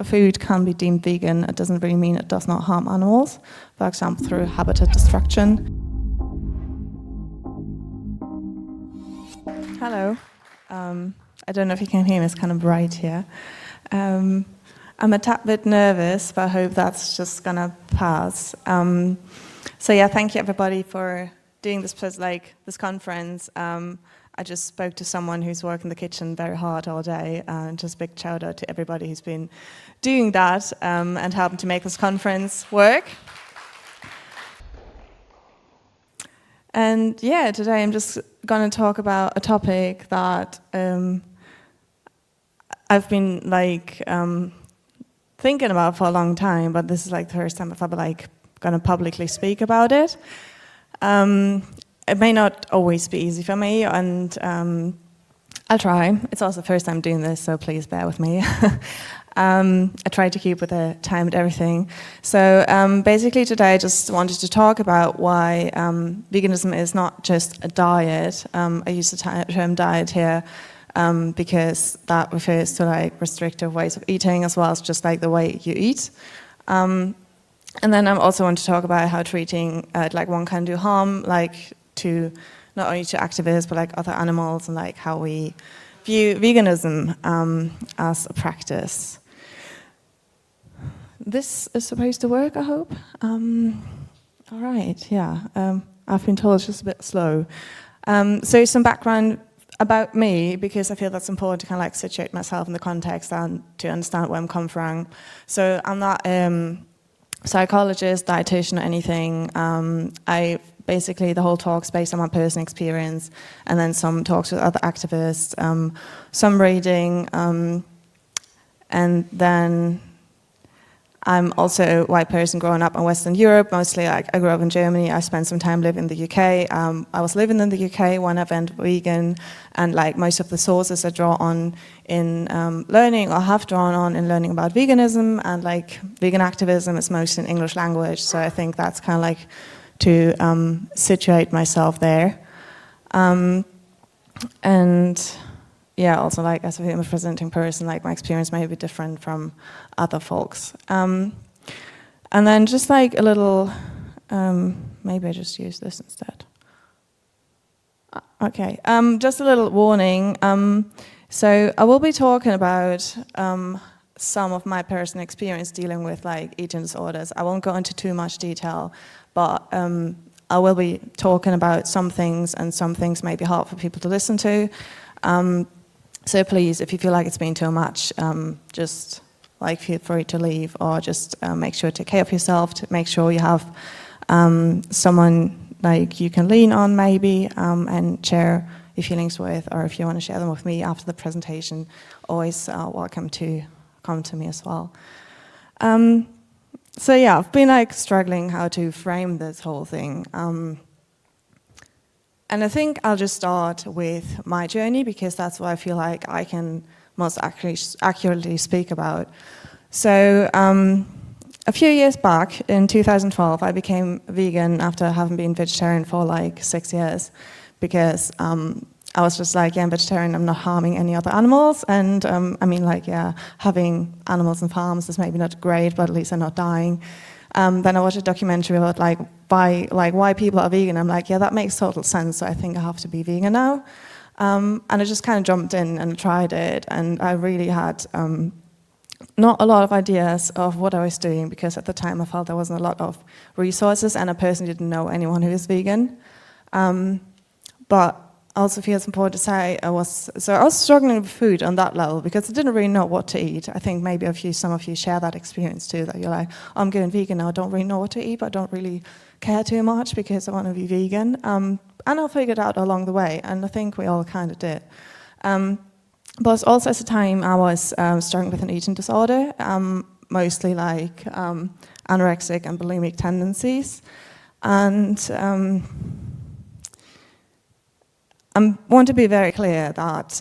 a food can be deemed vegan, it doesn't really mean it does not harm animals, for example, through habitat destruction. Hello. I don't know if you can hear me, it's kind of bright here. I'm a tad bit nervous, but I hope that's just gonna pass. So yeah, thank you everybody for doing this conference. I just spoke to someone who's worked in the kitchen very hard all day, and just a big shout out to everybody who's been doing that and helping to make this conference work. And yeah, today I'm just going to talk about a topic that I've been thinking about for a long time, but this is the first time I've ever going to publicly speak about it. It may not always be easy for me, and I'll try. It's also the first time doing this, so please bear with me. I try to keep with the time and everything. So basically today I just wanted to talk about why veganism is not just a diet. I use the term diet here because that refers to restrictive ways of eating as well as just the way you eat. And then I also want to talk about how treating one can do harm, to not only to activists but other animals, and how we view veganism as a practice. This is supposed to work, I hope. All right, yeah. I've been told it's just a bit slow. So some background about me, because I feel that's important to kind of situate myself in the context and to understand where I'm coming from. So I'm not psychologist, dietitian, or anything. Basically, the whole talk's based on my personal experience, and then some talks with other activists, some reading, and then I'm also a white person growing up in Western Europe. Mostly, I grew up in Germany. I spent some time living in the UK. I was living in the UK when I went vegan, and most of the sources I draw on in learning, or have drawn on in learning about veganism and vegan activism, is mostly in English language. So I think that's kind of to situate myself there. And yeah, also as a famous presenting person, my experience may be different from other folks. And then just a little, maybe I just use this instead. Okay, just a little warning. So I will be talking about some of my personal experience dealing with eating disorders. I won't go into too much detail, but I will be talking about some things, and some things may be hard for people to listen to. So please, if you feel like it's been too much, just feel free to leave, or just make sure to take care of yourself, to make sure you have someone you can lean on maybe, and share your feelings with, or if you want to share them with me after the presentation, always welcome to come to me as well. So yeah, I've been struggling how to frame this whole thing. And I think I'll just start with my journey, because that's what I feel like I can most accurately speak about. So a few years back, in 2012, I became vegan after having been vegetarian for 6 years, because I was just yeah, I'm vegetarian, I'm not harming any other animals, and I mean yeah, having animals on farms is maybe not great, but at least they're not dying. Then I watched a documentary about why people are vegan. I'm yeah, that makes total sense, so I think I have to be vegan now. And I just kind of jumped in and tried it, and I really had not a lot of ideas of what I was doing, because at the time I felt there wasn't a lot of resources, and I personally didn't know anyone who is vegan. But I also feel it's important to say I was struggling with food on that level, because I didn't really know what to eat. I think maybe some of you share that experience too, that you're I'm going vegan now, I don't really know what to eat, but I don't really care too much because I want to be vegan. And I figured out along the way, and I think we all kind of did. But also at the time I was struggling with an eating disorder, mostly anorexic and bulimic tendencies. And I want to be very clear that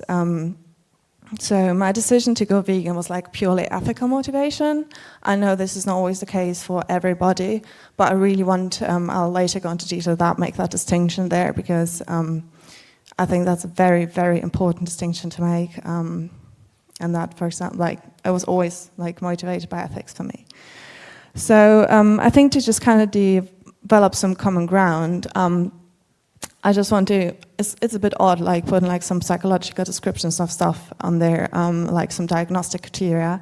so my decision to go vegan was purely ethical motivation. I know this is not always the case for everybody, but I really want, I'll later go into detail that, make that distinction there, because I think that's a very, very important distinction to make. and that, for example, like I was always like motivated by ethics for me. So I think to just kind of develop some common ground, I just want to, it's a bit odd, like putting like some psychological descriptions of stuff on there, like some diagnostic criteria,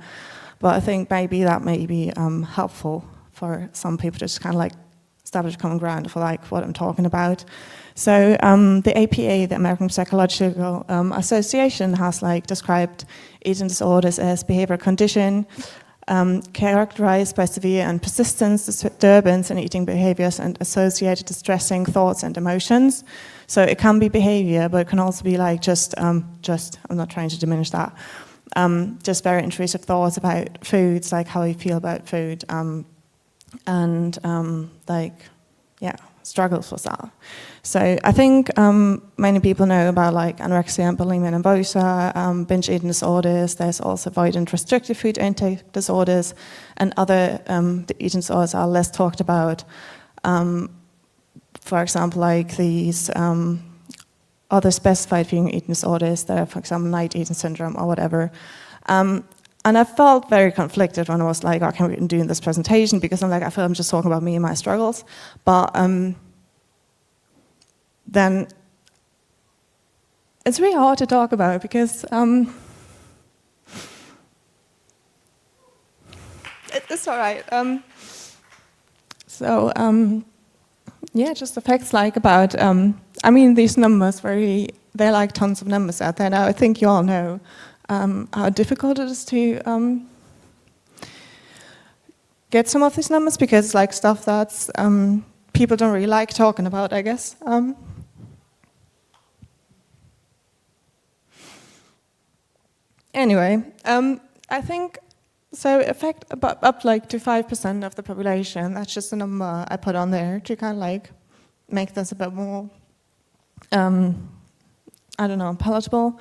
but I think maybe that may be helpful for some people to just kind of like establish common ground for like what I'm talking about. So the APA, the American Psychological Association, has like described eating disorders as behavioral condition characterized by severe and persistent disturbance in eating behaviors and associated distressing thoughts and emotions. So it can be behavior, but it can also be like just I'm not trying to diminish that, just very intrusive thoughts about foods, like how you feel about food, and like, yeah, struggles with that. So I think many people know about like anorexia and bulimia nervosa, binge eating disorders. There's also avoidant and restrictive food intake disorders, and other eating disorders are less talked about. For example, like these other specified eating disorders that are, for example, night eating syndrome or whatever. And I felt very conflicted when I was like, okay, I'm doing this presentation, because I'm like, I feel I'm just talking about me and my struggles. But then it's really hard to talk about, because it's all right. Yeah, just the facts like about, I mean, these numbers, they're like tons of numbers out there now. I think you all know how difficult it is to get some of these numbers, because it's like stuff that's people don't really like talking about, I guess. Anyway, I think, so affect up like to 5% of the population. That's just a number I put on there to kind of like make this a bit more, I don't know, palatable.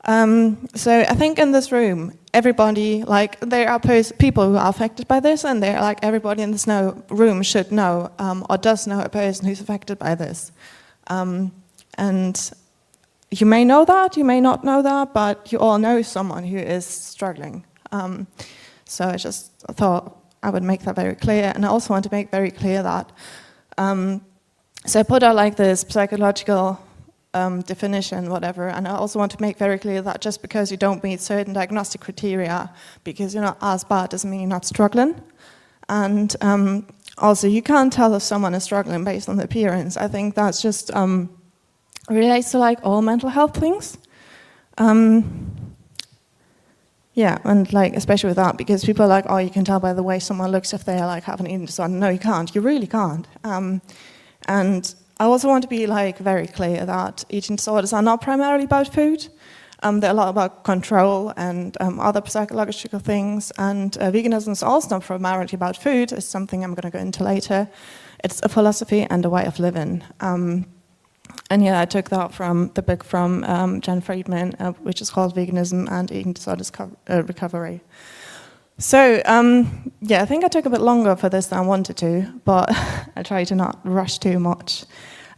So I think in this room, everybody, like there are people who are affected by this, and they're like everybody in this room should know or does know a person who's affected by this. And you may know that, you may not know that, but you all know someone who is struggling. So I just thought I would make that very clear, and I also want to make very clear that, so I put out like this psychological definition, whatever, and I also want to make very clear that just because you don't meet certain diagnostic criteria, because you're not as bad, doesn't mean you're not struggling. And also, you can't tell if someone is struggling based on the appearance. I think that's just relates to like all mental health things. Yeah, and like especially with that, because people are like, oh, you can tell by the way someone looks if they like have an eating disorder. No, you can't. You really can't. And I also want to be like very clear that eating disorders are not primarily about food. They're a lot about control and other psychological things. And veganism is also not primarily about food. It's something I'm going to go into later. It's a philosophy and a way of living. And yeah, I took that from the book from Jen Friedman, which is called Veganism and Eating Disorders Recovery. So, yeah, I think I took a bit longer for this than I wanted to, but I tried to not rush too much.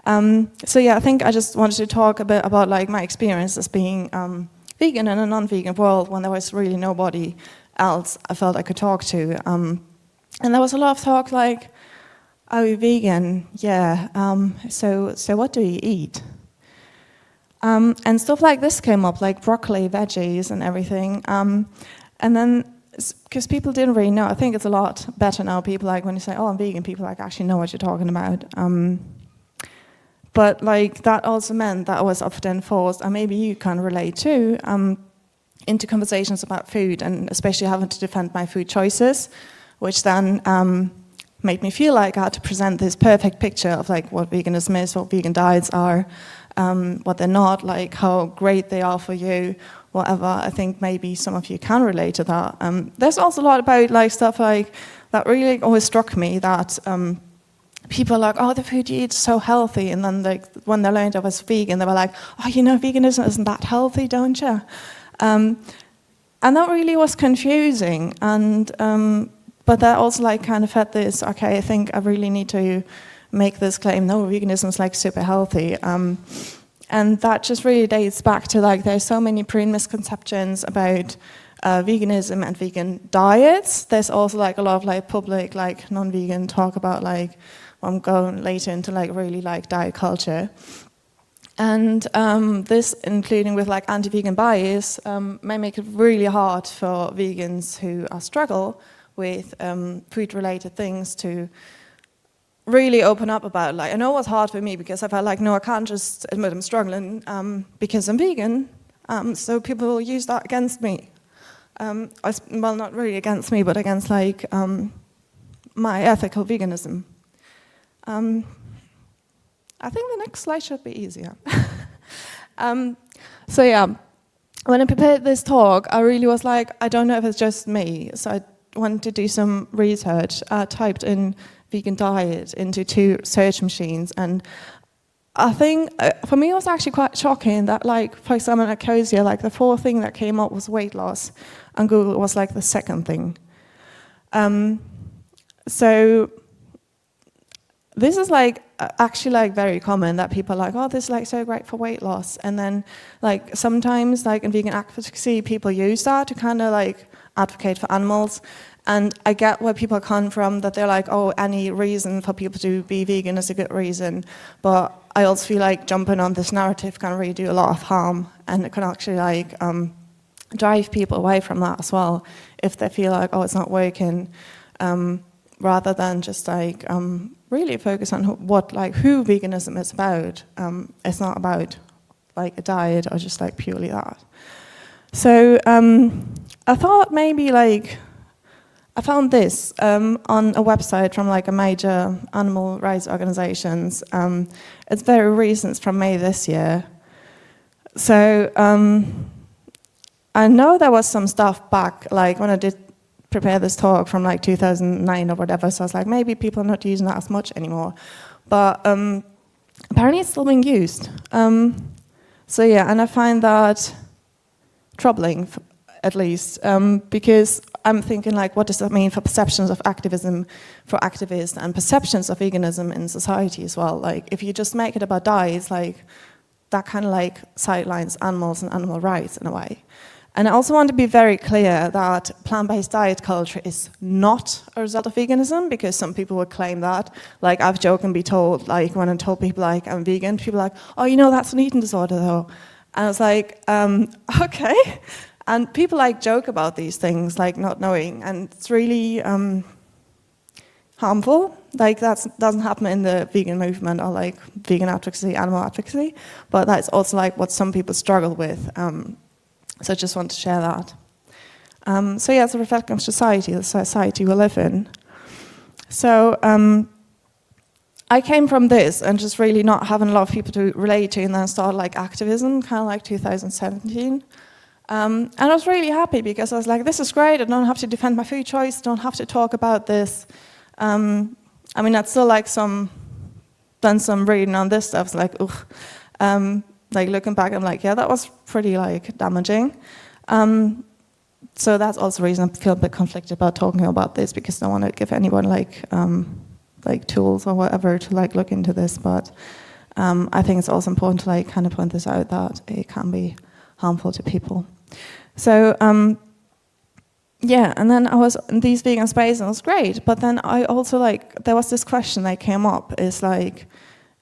So yeah, I think I just wanted to talk a bit about like my experience as being vegan in a non-vegan world when there was really nobody else I felt I could talk to. And there was a lot of talk like, are you vegan? Yeah. So what do you eat? And stuff like this came up, like broccoli, veggies, and everything. And then, because people didn't really know, I think it's a lot better now. People like when you say, "Oh, I'm vegan," people like actually know what you're talking about. But like that also meant that I was often forced, and maybe you can relate too, into conversations about food, and especially having to defend my food choices, which then made me feel like I had to present this perfect picture of like what veganism is, what vegan diets are, what they're not, like how great they are for you, whatever. I think maybe some of you can relate to that. There's also a lot about like stuff like that really always struck me, that people are like, oh, the food you eat is so healthy, and then like when they learned I was vegan, they were like, oh, you know, veganism isn't that healthy, don't you? And that really was confusing, and but that also like kind of had this, okay, I think I really need to make this claim, no, veganism is like super healthy. And that just really dates back to like there's so many misconceptions about veganism and vegan diets. There's also like a lot of like public like non-vegan talk about like, I'm going later into like really like diet culture. And this, including with like anti-vegan bias, may make it really hard for vegans who struggle with food-related things to really open up about. Like, I know it was hard for me because I felt like, no, I can't just admit I'm struggling because I'm vegan. So people will use that against me. Well, not really against me, but against like my ethical veganism. I think the next slide should be easier. So yeah, when I prepared this talk, I really was like, I don't know if it's just me. So I wanted to do some research. I typed in vegan diet into 2 search machines, and I think for me it was actually quite shocking that, like, for example, at Ecosia, like the 4th thing that came up was weight loss, and Google was like the 2nd thing. So this is like actually like very common that people are like, oh, this is like so great for weight loss, and then like sometimes like in vegan advocacy people use that to kind of like advocate for animals. And I get where people come from, that they're like, oh, any reason for people to be vegan is a good reason. But I also feel like jumping on this narrative can really do a lot of harm, and it can actually like drive people away from that as well, if they feel like, oh, it's not working, rather than just like really focus on who veganism is about. It's not about like a diet or just like purely that. So I thought maybe like, I found this on a website from like a major animal rights organizations. It's very recent, it's from May this year. So I know there was some stuff back, like when I did prepare this talk from like 2009 or whatever, so I was like, maybe people are not using that as much anymore. But apparently it's still being used. So yeah, and I find that troubling, at least, because I'm thinking like, what does that mean for perceptions of activism for activists and perceptions of veganism in society as well? Like, if you just make it about diets, like, that kind of like sidelines animals and animal rights in a way. And I also want to be very clear that plant-based diet culture is not a result of veganism, because some people would claim that. Like, I've jokingly told, like, when I told people like I'm vegan, people are like, oh, you know, that's an eating disorder though. And I was like, okay. And people like joke about these things, like not knowing, and it's really harmful. Like, that doesn't happen in the vegan movement or like vegan advocacy, animal advocacy, but that's also like what some people struggle with. So I just want to share that. So yeah, it's a reflection of society, the society we live in. So I came from this and just really not having a lot of people to relate to, and then started like activism, kind of like 2017. And I was really happy because I was like, this is great, I don't have to defend my food choice, don't have to talk about this. I mean, I'd still like done some reading on this stuff, like, ugh. Like, looking back, I'm like, yeah, that was pretty like damaging. So that's also the reason I feel a bit conflicted about talking about this, because I don't want to give anyone like tools or whatever to like look into this. But I think it's also important to like kind of point this out, that it can be harmful to people. So yeah, and then I was in these vegan spaces, and it was great. But then I also like, there was this question that came up, is like,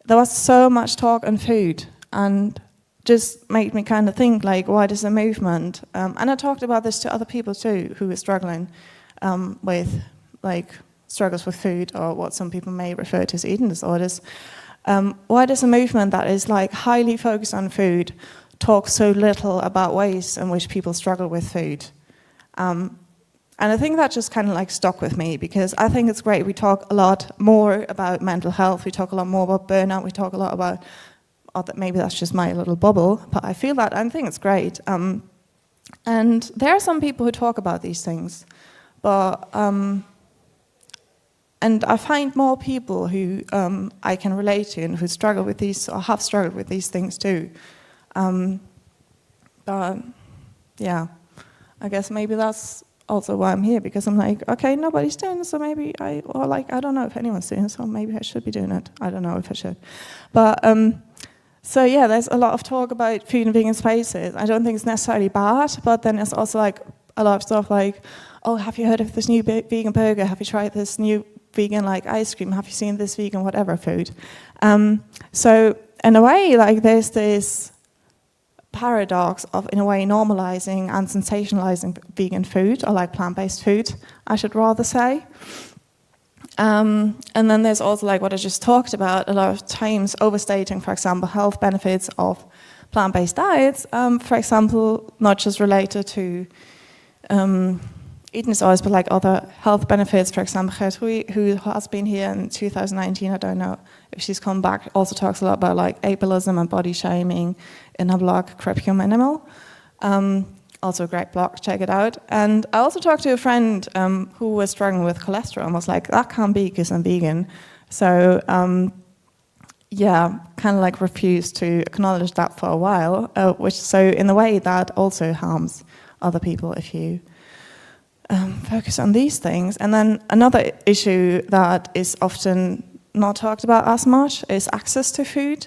there was so much talk on food, and just made me kind of think, like, why does a movement, and I talked about this to other people too, who were struggling with, like, struggles with food, or what some people may refer to as eating disorders. Why does a movement that is, like, highly focused on food talk so little about ways in which people struggle with food? And I think that just kind of, like, stuck with me, because I think it's great. We talk a lot more about mental health, we talk a lot more about burnout, we talk a lot about, maybe that's just my little bubble, but I feel that, I think it's great. And there are some people who talk about these things, but, and I find more people who I can relate to and who struggle with these, or have struggled with these things too. But yeah, I guess maybe that's also why I'm here, because I'm like, okay, nobody's doing this, so maybe I don't know if anyone's doing it, so maybe I should be doing it. I don't know if I should. But, So yeah, there's a lot of talk about food in vegan spaces. I don't think it's necessarily bad, but then it's also like a lot of stuff like, oh, have you heard of this new vegan burger? Have you tried this new vegan like ice cream? Have you seen this vegan whatever food? So in a way, like there's this paradox of, in a way, normalizing and sensationalizing vegan food, or like plant-based food, I should rather say. And then there's also like what I just talked about, a lot of times overstating, for example, health benefits of plant-based diets, for example, not just related to eating disorders, but like other health benefits. For example, Gertrude, who has been here in 2019, I don't know if she's come back, also talks a lot about like ableism and body shaming in her blog, Crepio Minimal. Also a great blog, check it out. And I also talked to a friend who was struggling with cholesterol and was like, that can't be because I'm vegan. So yeah, kind of like refused to acknowledge that for a while, so in a way that also harms other people if you focus on these things. And then another issue that is often not talked about as much is access to food.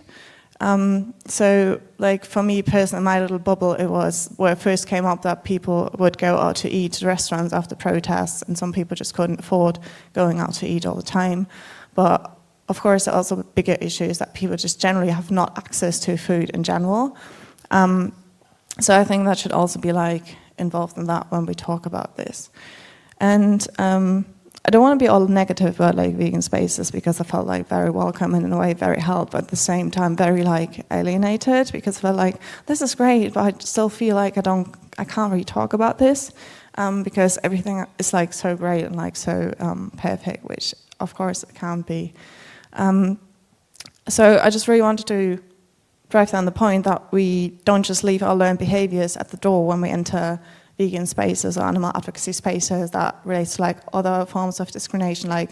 So like for me personally, my little bubble, it was where it first came up that people would go out to eat at restaurants after protests, and some people just couldn't afford going out to eat all the time. But of course, there are also bigger issues that people just generally have not access to food in general. So I think that should also be like involved in that when we talk about this. And I don't want to be all negative about like vegan spaces, because I felt like very welcome and in a way very helped, but at the same time very like alienated, because I felt like this is great, but I still feel like I can't really talk about this because everything is like so great and like so perfect, which of course it can't be. So I just really wanted to drive down the point that we don't just leave our learned behaviors at the door when we enter vegan spaces or animal advocacy spaces that relates to like other forms of discrimination, like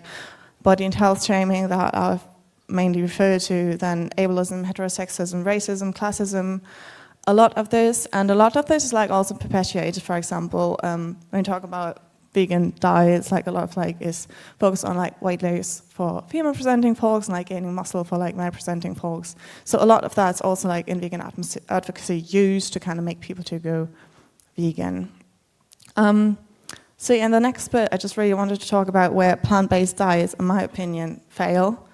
body and health shaming that I've mainly referred to, then ableism, heterosexism, racism, classism, a lot of this. And a lot of this is like also perpetuated, for example, when we talk about vegan diets, like a lot of like is focused on like weight loss for female presenting folks and like gaining muscle for like male presenting folks. So a lot of that's also like in vegan advocacy used to kind of make people to go vegan. So in the next bit, I just really wanted to talk about where plant-based diets, in my opinion, fail.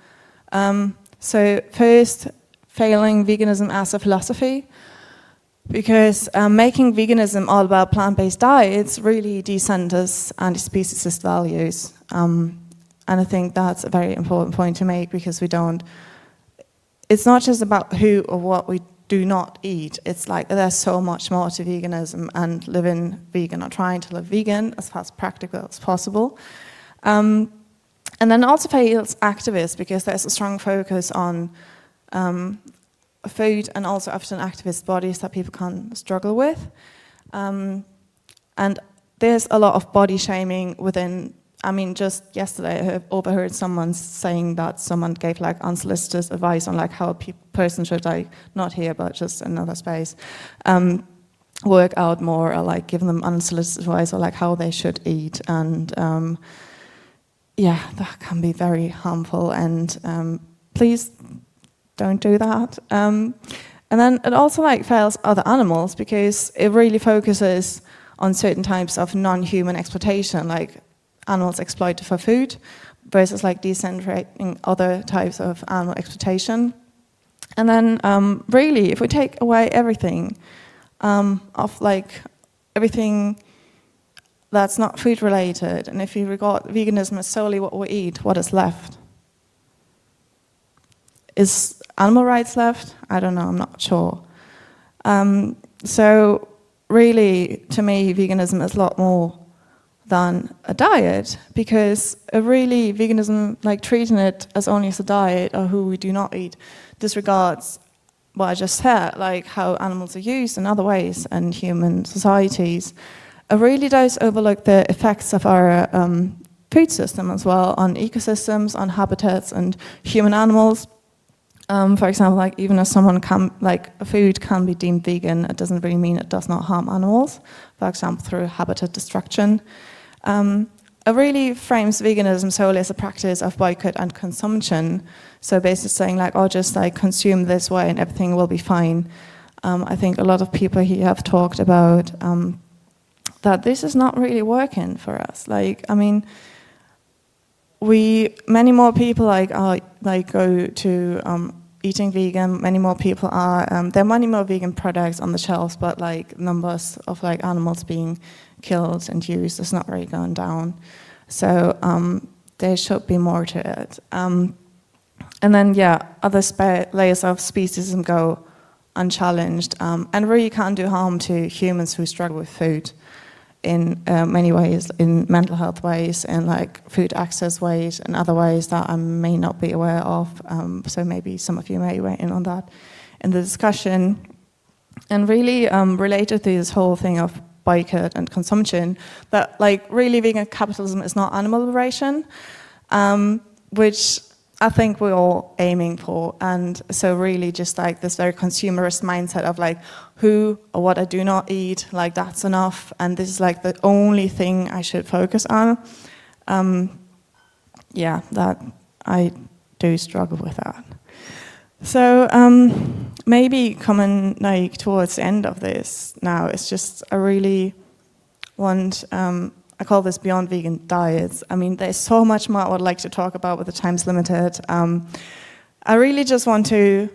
So first, failing veganism as a philosophy, because making veganism all about plant-based diets really decenters anti-speciesist values. And I think that's a very important point to make, because it's not just about who or what we do not eat. It's like there's so much more to veganism and living vegan, or trying to live vegan as far as practical as possible. And then also fails activists, because there's a strong focus on food and also often activist bodies that people can struggle with. And there's a lot of body shaming within. I mean, just yesterday I overheard someone saying that someone gave like unsolicited advice on like how a person should, like, not here but just another space, work out more, or like give them unsolicited advice or like how they should eat. And yeah, that can be very harmful, and please don't do that. And then it also like fails other animals, because it really focuses on certain types of non-human exploitation, like animals exploited for food, versus like decentrating other types of animal exploitation. And then really, if we take away everything of like everything that's not food related, and if you regard veganism as solely what we eat, what is left? Is animal rights left? I don't know, I'm not sure. So really, to me, veganism is a lot more than a diet, because really veganism, like treating it as only as a diet or who we do not eat, disregards what I just said, like how animals are used in other ways in human societies. It really does overlook the effects of our food system as well on ecosystems, on habitats and human animals. For example, like even if someone a food can be deemed vegan, it doesn't really mean it does not harm animals, for example, through habitat destruction. it really frames veganism solely as a practice of boycott and consumption. So basically saying like, oh, just like consume this way and everything will be fine. I think a lot of people here have talked about that this is not really working for us. Like, I mean, many more people go to eating vegan. Many more people are. There are many more vegan products on the shelves, but like numbers of like animals being killed and used is not really going down. So there should be more to it. And then other layers of speciesism go unchallenged and really can do harm to humans who struggle with food in many ways, in mental health ways, and like food access ways, and other ways that I may not be aware of. So maybe some of you may weigh in on that in the discussion. And really related to this whole thing of boycott and consumption, that like really vegan capitalism is not animal liberation, which I think we're all aiming for. And so really just like this very consumerist mindset of like who or what I do not eat, like that's enough, and this is like the only thing I should focus on. That I do struggle with that. So maybe coming like towards the end of this now, it's just I really want, I call this Beyond Vegan Diets. I mean, there's so much more I would like to talk about, but the time's limited. I really just want to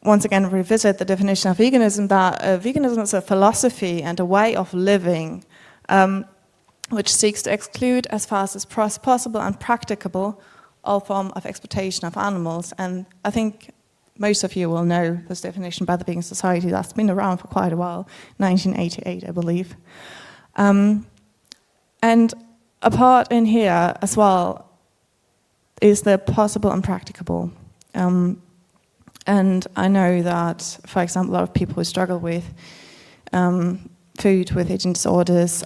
once again revisit the definition of veganism, that veganism is a philosophy and a way of living which seeks to exclude as fast as possible and practicable all form of exploitation of animals. And I think most of you will know this definition by the Vegan Society. That's been around for quite a while, 1988, I believe. And a part in here as well is the possible and practicable. And I know that, for example, a lot of people who struggle with food with eating disorders,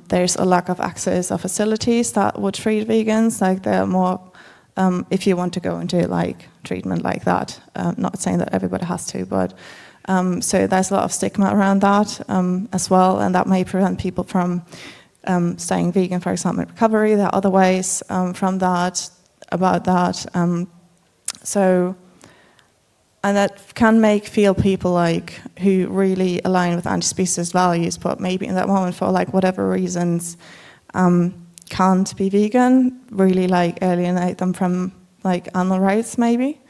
there's a lack of access of facilities that would treat vegans. Like there are more, if you want to go into like treatment like that, not saying that everybody has to, but so there's a lot of stigma around that as well, and that may prevent people from staying vegan, for example, in recovery. There are other ways from that, about that. And that can feel people like who really align with anti-species values, but maybe in that moment for like whatever reasons can't be vegan, really like alienate them from like animal rights maybe.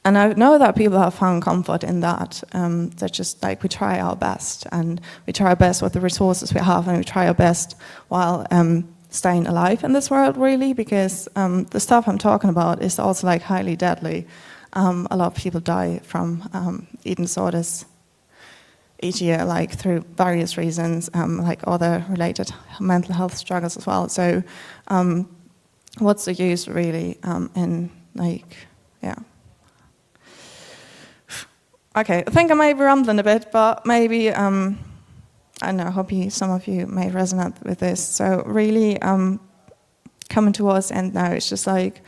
And I know that people have found comfort in that. That just like we try our best, and we try our best with the resources we have, and we try our best while staying alive in this world, really, because the stuff I'm talking about is also like highly deadly. A lot of people die from eating disorders each year, like through various reasons, like other related mental health struggles as well. So, what's the use really in like, yeah. Okay, I think I may be rambling a bit, but maybe, I don't know, I hope some of you may resonate with this. So really, coming towards the end now, it's just like,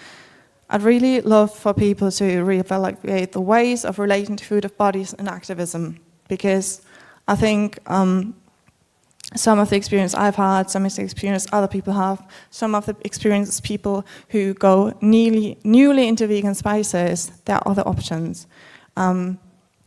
I'd really love for people to reevaluate the ways of relating to food of bodies and activism, because I think some of the experience I've had, some of the experience other people have, some of the experiences people who go newly into vegan spaces, there are other options.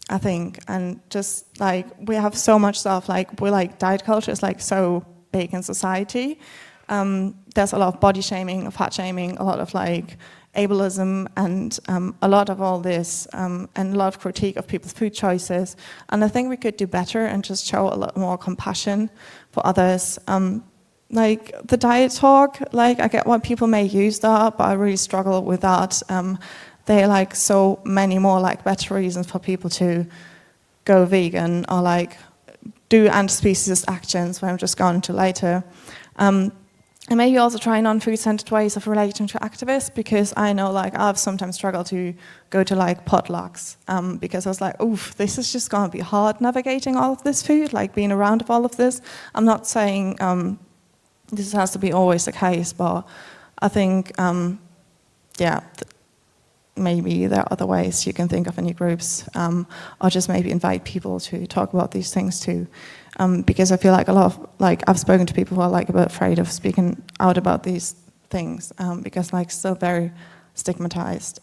I think, and just like we have so much stuff, like we're like diet culture is like so big in society. There's a lot of body shaming, fat shaming, a lot of like ableism, and a lot of all this, and a lot of critique of people's food choices. And I think we could do better and just show a lot more compassion for others. Like the diet talk, like I get why people may use that, but I really struggle with that. There are like so many more like better reasons for people to go vegan or like do anti-species actions, which I'm just going into later. And maybe also try non-food-centered ways of relating to activists, because I know like I've sometimes struggled to go to like potlucks because I was like, oof, this is just going to be hard navigating all of this food, like being around all of this. I'm not saying this has to be always the case, but I think, maybe there are other ways you can think of in your groups, or just maybe invite people to talk about these things too. Because I feel like a lot of, like, I've spoken to people who are like a bit afraid of speaking out about these things, because like still very stigmatized.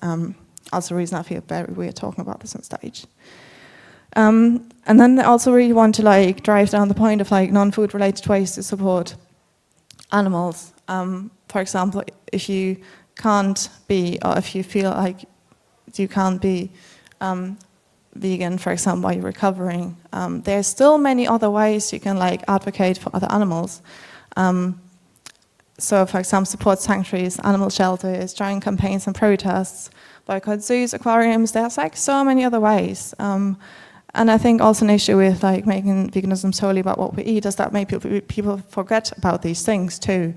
Also the reason I feel very weird talking about this on stage. And then I also really want to like drive down the point of like non-food related ways to support animals. For example, if you can't be, or if you feel like you can't be vegan, for example, while you're recovering, there's still many other ways you can like advocate for other animals. So, for example, support sanctuaries, animal shelters, join campaigns and protests, boycott zoos, aquariums. There's like so many other ways. And I think also an issue with like making veganism solely about what we eat is that maybe people forget about these things too.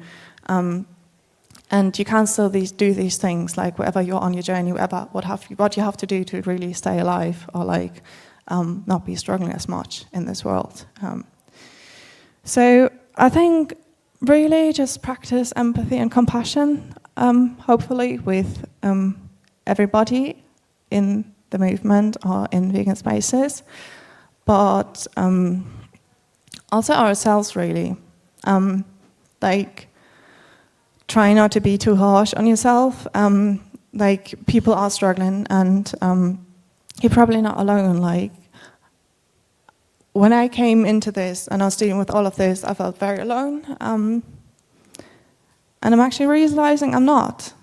And you can still do these things, like wherever you're on your journey, what you have to do to really stay alive, or like not be struggling as much in this world. So I think really just practice empathy and compassion, hopefully with everybody in the movement or in vegan spaces, but also ourselves really. Like, try not to be too harsh on yourself. Like, people are struggling, and you're probably not alone. Like, when I came into this and I was dealing with all of this, I felt very alone. And I'm actually realizing I'm not.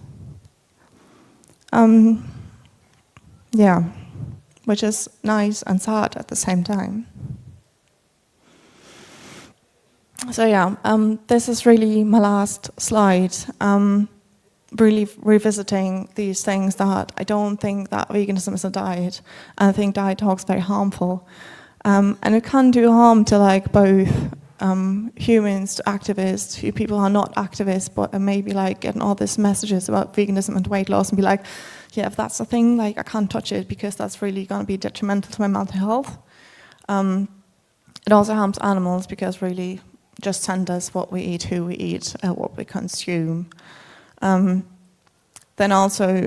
Yeah, which is nice and sad at the same time. So yeah, this is really my last slide. Really revisiting these things that I don't think that veganism is a diet. And I think diet talk is very harmful. And it can do harm to like both humans, to activists, to people who are not activists, but maybe like getting all these messages about veganism and weight loss and be like, yeah, if that's the thing, like I can't touch it because that's really going to be detrimental to my mental health. It also harms animals because really just send us what we eat, who we eat, what we consume. Then also,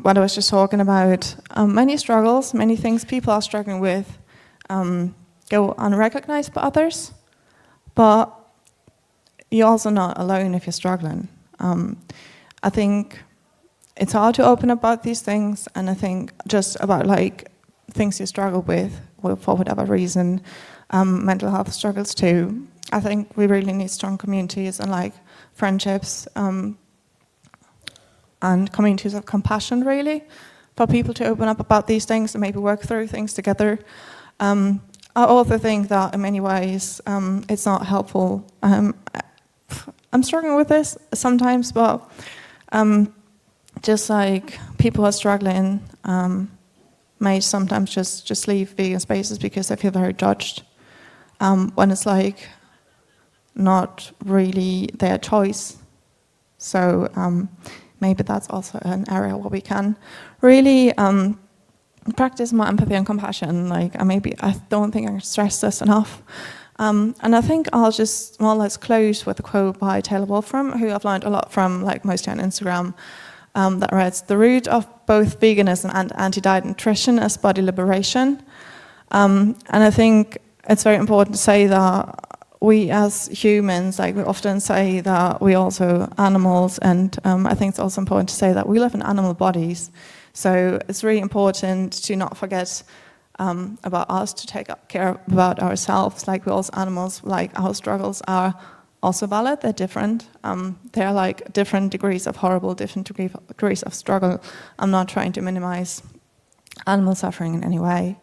what I was just talking about, many struggles, many things people are struggling with go unrecognized by others, but you're also not alone if you're struggling. I think it's hard to open about these things, and I think just about like things you struggle with for whatever reason, mental health struggles too. I think we really need strong communities and like friendships and communities of compassion really for people to open up about these things and maybe work through things together. I also think that in many ways it's not helpful. I'm struggling with this sometimes, but just like people who are struggling may sometimes just leave vegan spaces because they feel very judged when it's like not really their choice. So maybe that's also an area where we can really practice more empathy and compassion. Like I don't think I can stress this enough. And I think I'll just more or less close with a quote by Taylor Wolfram, who I've learned a lot from, like mostly on Instagram, that reads, "The root of both veganism and anti-diet nutrition is body liberation." And I think it's very important to say that we as humans, like we often say that we also animals, and I think it's also important to say that we live in animal bodies. So it's really important to not forget about us, to take care about ourselves. Like we're also animals, like our struggles are also valid, they're different. They're like different degrees of horrible, different degrees of struggle. I'm not trying to minimize animal suffering in any way.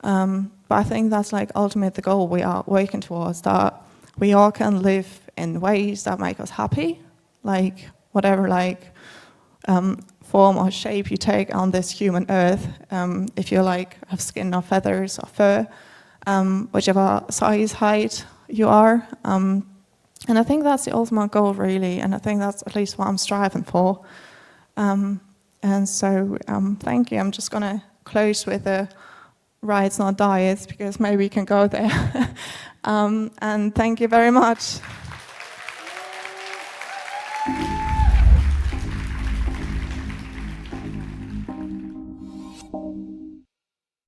But I think that's like ultimately the goal we are working towards, that we all can live in ways that make us happy, like whatever like form or shape you take on this human earth. If you like have skin or feathers or fur, whichever size, height you are. And I think that's the ultimate goal really, and I think that's at least what I'm striving for. And so thank you. I'm just going to close with a rights, not diets, because maybe we can go there. And thank you very much.